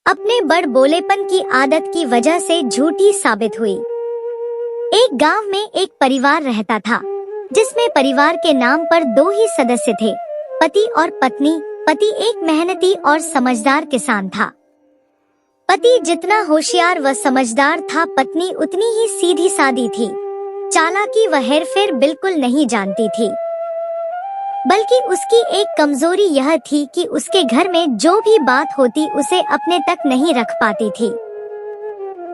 अपने बड़ बोलेपन की आदत की वजह से झूठी साबित हुई। एक गांव में एक परिवार रहता था, जिसमें परिवार के नाम पर दो ही सदस्य थे, पति और पत्नी। पति एक मेहनती और समझदार किसान था। पति जितना होशियार व समझदार था, पत्नी उतनी ही सीधी सादी थी। चालाकी व हेरफेर बिल्कुल नहीं जानती थी। बल्कि उसकी एक कमजोरी यह थी कि उसके घर में जो भी बात होती उसे अपने तक नहीं रख पाती थी।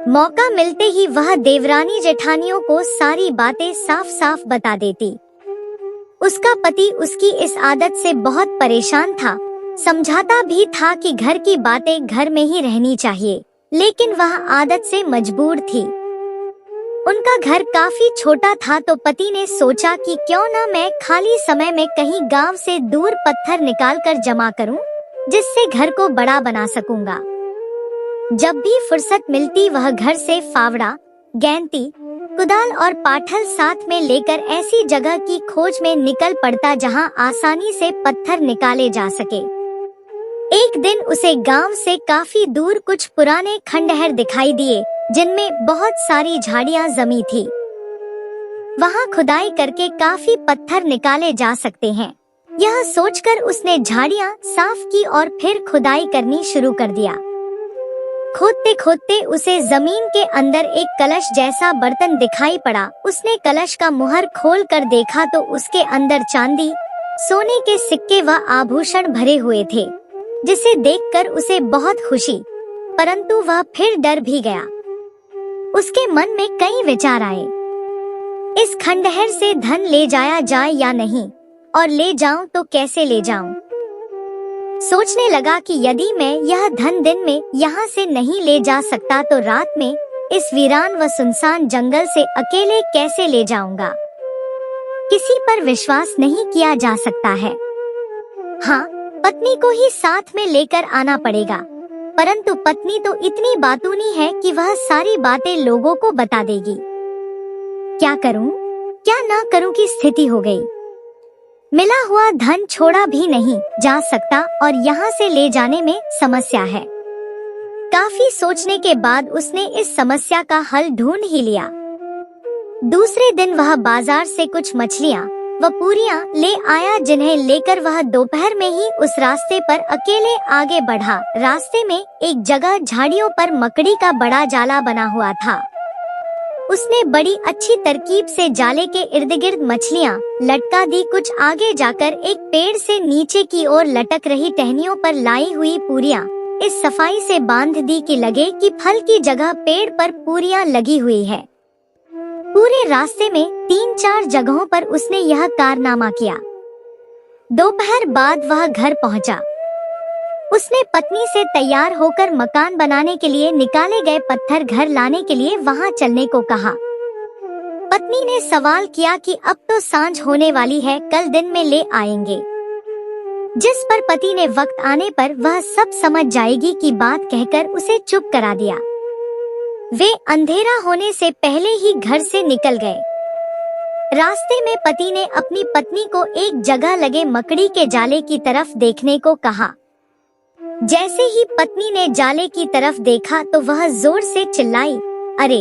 मौका मिलते ही वह देवरानी जेठानियों को सारी बातें साफ साफ बता देती। उसका पति उसकी इस आदत से बहुत परेशान था। समझाता भी था कि घर की बातें घर में ही रहनी चाहिए, लेकिन वह आदत से मजबूर थी। उनका घर काफी छोटा था, तो पति ने सोचा कि क्यों न मैं खाली समय में कहीं गांव से दूर पत्थर निकालकर जमा करूं, जिससे घर को बड़ा बना सकूंगा। जब भी फुर्सत मिलती वह घर से फावड़ा, गैंती, कुदाल और पाठल साथ में लेकर ऐसी जगह की खोज में निकल पड़ता जहां आसानी से पत्थर निकाले जा सके। एक दिन उसे गांव से काफी दूर कुछ पुराने खंडहर दिखाई दिए, जिनमें बहुत सारी झाड़ियां जमी थी। वहां खुदाई करके काफी पत्थर निकाले जा सकते हैं। यह सोचकर उसने झाड़ियां साफ की और फिर खुदाई करनी शुरू कर दिया। खोदते खोदते उसे जमीन के अंदर एक कलश जैसा बर्तन दिखाई पड़ा। उसने कलश का मुहर खोल कर देखा तो उसके अंदर चांदी, सोने के सिक्के व आभूषण भरे हुए थे, जिसे देखकर उसे बहुत खुशी, परंतु वह फिर डर भी गया। उसके मन में कई विचार आए। इस खंडहर से धन ले जाया जाए या नहीं, और ले जाऊं तो कैसे ले जाऊं। सोचने लगा कि यदि मैं यह धन दिन में यहाँ से नहीं ले जा सकता तो रात में इस वीरान व सुनसान जंगल से अकेले कैसे ले जाऊंगा। किसी पर विश्वास नहीं किया जा सकता है। हाँ, पत्नी को ही साथ में लेकर आना पड़ेगा, परंतु पत्नी तो इतनी बातूनी है कि वह सारी बातें लोगों को बता देगी। क्या करूं, क्या ना करूं की स्थिति हो गई। मिला हुआ धन छोड़ा भी नहीं जा सकता और यहाँ से ले जाने में समस्या है। काफी सोचने के बाद उसने इस समस्या का हल ढूंढ ही लिया। दूसरे दिन वह बाजार से कुछ मछलियाँ व पूरियां ले आया, जिन्हें लेकर वह दोपहर में ही उस रास्ते पर अकेले आगे बढ़ा। रास्ते में एक जगह झाड़ियों पर मकड़ी का बड़ा जाला बना हुआ था। उसने बड़ी अच्छी तरकीब से जाले के इर्द गिर्द मछलियां लटका दी। कुछ आगे जाकर एक पेड़ से नीचे की ओर लटक रही टहनियों पर लाई हुई पूरियां इस सफाई से बांध दी कि लगे कि फल की जगह पेड़ पर पूरियां लगी हुई है। पूरे रास्ते में 3-4 जगहों पर उसने यह कारनामा किया। दोपहर बाद वह घर पहुंचा। उसने पत्नी से तैयार होकर मकान बनाने के लिए निकाले गए पत्थर घर लाने के लिए वहां चलने को कहा। पत्नी ने सवाल किया कि अब तो सांझ होने वाली है, कल दिन में ले आएंगे। जिस पर पति ने वक्त आने पर वह सब समझ जाएगी की बात कहकर उसे चुप करा दिया। वे अंधेरा होने से पहले ही घर से निकल गए। रास्ते में पति ने अपनी पत्नी को एक जगह लगे मकड़ी के जाले की तरफ देखने को कहा। जैसे ही पत्नी ने जाले की तरफ देखा तो वह जोर से चिल्लाई, अरे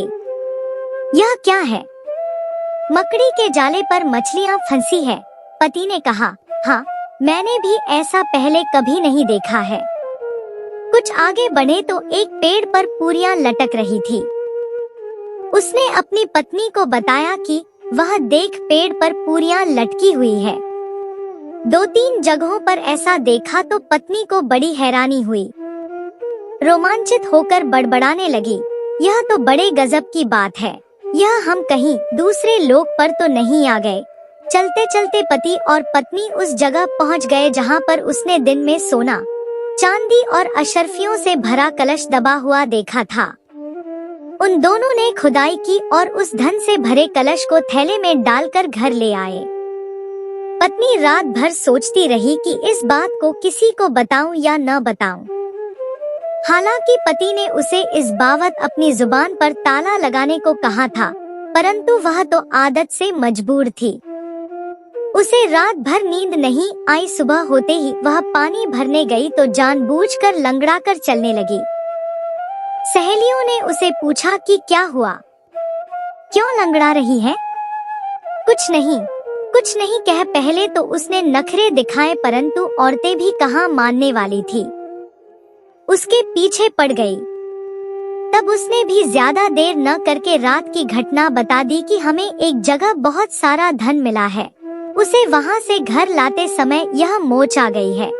यह क्या है? मकड़ी के जाले पर मछलियां फंसी है। पति ने कहा, हाँ, मैंने भी ऐसा पहले कभी नहीं देखा है। कुछ आगे बढ़े तो एक पेड़ पर पूरियां लटक रही थी। उसने अपनी पत्नी को बताया कि वह देख पेड़ पर पूरियां लटकी हुई है। 2-3 जगहों पर ऐसा देखा तो पत्नी को बड़ी हैरानी हुई। रोमांचित होकर बड़बड़ाने लगी, यह तो बड़े गजब की बात है। यह हम कहीं दूसरे लोक पर तो नहीं आ गए। चलते चलते पति और पत्नी उस जगह पहुंच गए जहां पर उसने दिन में सोना, चांदी और अशर्फियों से भरा कलश दबा हुआ देखा था। उन दोनों ने खुदाई की और उस धन से भरे कलश को थैले में डालकर घर ले आए। पत्नी रात भर सोचती रही कि इस बात को किसी को बताऊं या न बताऊं। हालांकि पति ने उसे इस बावत अपनी जुबान पर ताला लगाने को कहा था, परंतु वह तो आदत से मजबूर थी। उसे रात भर नींद नहीं आई। सुबह होते ही वह पानी भरने गई तो जानबूझकर लंगड़ाकर चलने लगी। सहेलियों ने उसे पूछा कि क्या हुआ, क्यों लंगड़ा रही है? कुछ नहीं कह पहले तो उसने नखरे दिखाए, परंतु औरतें भी कहाँ मानने वाली थी। उसके पीछे पड़ गई। तब उसने भी ज्यादा देर न करके रात की घटना बता दी कि हमें एक जगह बहुत सारा धन मिला है, उसे वहाँ से घर लाते समय यह मोच आ गई है।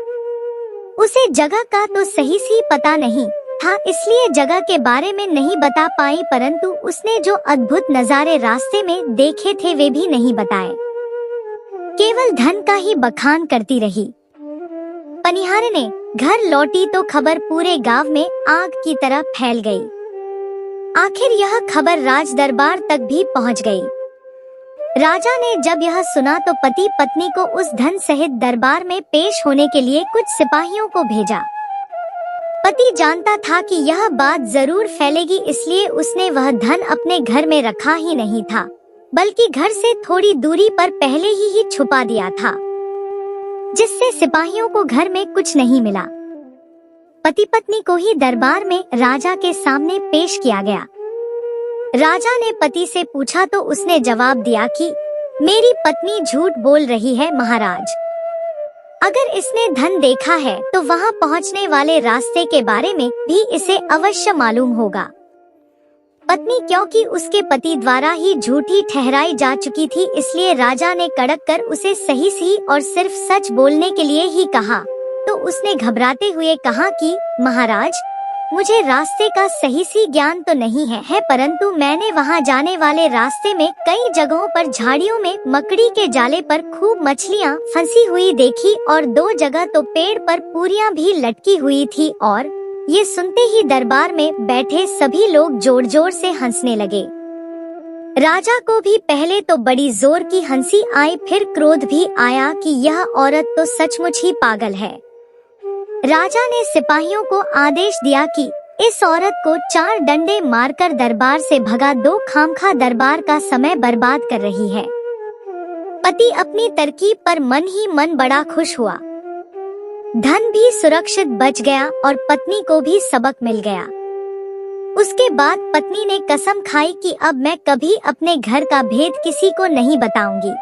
उसे जगह का तो सही पता नहीं था, इसलिए जगह के बारे में नहीं बता पाई, परंतु उसने जो अद्भुत नज़ारे रास्ते में देखे थे वे भी नहीं बताए, केवल धन का ही बखान करती रही। पनिहारने घर लौटी तो खबर पूरे गांव में आग की तरह फैल गई। आखिर यह खबर राज दरबार तक भी पहुंच गई। राजा ने जब यह सुना तो पति पत्नी को उस धन सहित दरबार में पेश होने के लिए कुछ सिपाहियों को भेजा। पति जानता था कि यह बात जरूर फैलेगी, इसलिए उसने वह धन अपने घर में रखा ही नहीं था, बल्कि घर से थोड़ी दूरी पर पहले ही छुपा दिया था, जिससे सिपाहियों को घर में कुछ नहीं मिला। पति पत्नी को ही दरबार में राजा के सामने पेश किया गया। राजा ने पति से पूछा तो उसने जवाब दिया कि मेरी पत्नी झूठ बोल रही है महाराज। अगर इसने धन देखा है तो वहां पहुंचने वाले रास्ते के बारे में भी इसे अवश्य मालूम होगा। पत्नी क्योंकि उसके पति द्वारा ही झूठी ठहराई जा चुकी थी, इसलिए राजा ने कड़क कर उसे सही और सिर्फ सच बोलने के लिए ही कहा। तो उसने घबराते हुए कहा कि महाराज, मुझे रास्ते का सही ज्ञान तो नहीं है, परंतु मैंने वहां जाने वाले रास्ते में कई जगहों पर झाड़ियों में मकड़ी के जाले पर खूब मछलियां फंसी हुई देखी और 2 जगह तो पेड़ पर पूरियां भी लटकी हुई थी। और ये सुनते ही दरबार में बैठे सभी लोग जोर जोर से हंसने लगे। राजा को भी पहले तो बड़ी जोर की हंसी आई, फिर क्रोध भी आया कि यह औरत तो सचमुच ही पागल है। राजा ने सिपाहियों को आदेश दिया कि इस औरत को 4 डंडे मारकर दरबार से भगा दो, खामखा दरबार का समय बर्बाद कर रही है। पति अपनी तरकीब पर मन ही मन बड़ा खुश हुआ। धन भी सुरक्षित बच गया और पत्नी को भी सबक मिल गया। उसके बाद पत्नी ने कसम खाई कि अब मैं कभी अपने घर का भेद किसी को नहीं बताऊंगी।